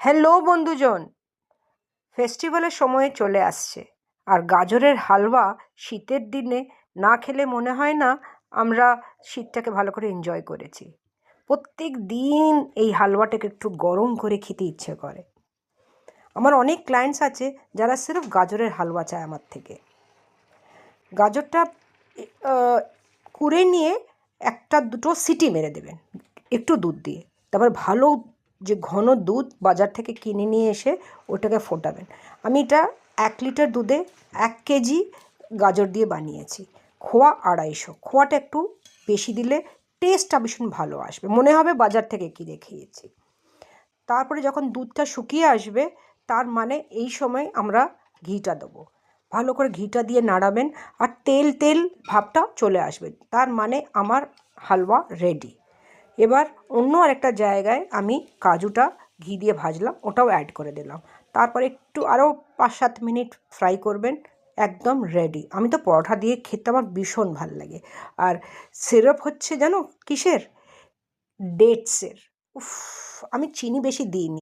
Hello বন্ধুজন, ফেস্টিভ্যালের সময় চলে আসছে। আর গাজরের হালুয়া শীতের দিনে না খেলে মনে হয় না আমরা শীতটাকে ভালো করে এনজয় করেছি। প্রত্যেক দিন এই হালুয়াটাকে একটু গরম করে খেতে ইচ্ছে করে। আমার অনেক ক্লায়েন্টস আছে যারা সির্ফ গাজরের হালুয়া চায় আমার থেকে। গাজরটা কুড়ে নিয়ে একটা দুটো সিটি মেরে দেবেন একটু দুধ দিয়ে। তারপর ভালো যে ঘন দুধ বাজার থেকে কিনে নিয়ে এসে ওটাকে ফোটাবেন। আমি এটা 1 লিটার দুধে 1 কেজি গাজর দিয়ে বানিয়েছি। খোয়া 250। খোয়াটা একটু বেশি দিলে টেস্টটা ভীষণ ভালো আসবে, মনে হবে বাজার থেকে কিনে খেয়েছি। তারপরে যখন দুধটা শুকিয়ে আসবে, তার মানে এই সময় আমরা ঘিটা দেবো। ভালো করে ঘিটা দিয়ে নাড়াবেন আর তেল তেল ভাবটা চলে আসবে, তার মানে আমার হালুয়া রেডি। এবার অন্য আরেকটা জায়গায় আমি কাজুটা ঘি দিয়ে ভাজলাম, ওটাও অ্যাড করে দিলাম। তারপরে একটু আরও 5-7 মিনিট ফ্রাই করবেন, একদম রেডি। আমি তো পরোটা দিয়ে খেতে আমার ভীষণ ভাল লাগে। আর সিরাপ হচ্ছে জানো কিসের? ডেটসের। উফ, আমি চিনি বেশি দিইনি।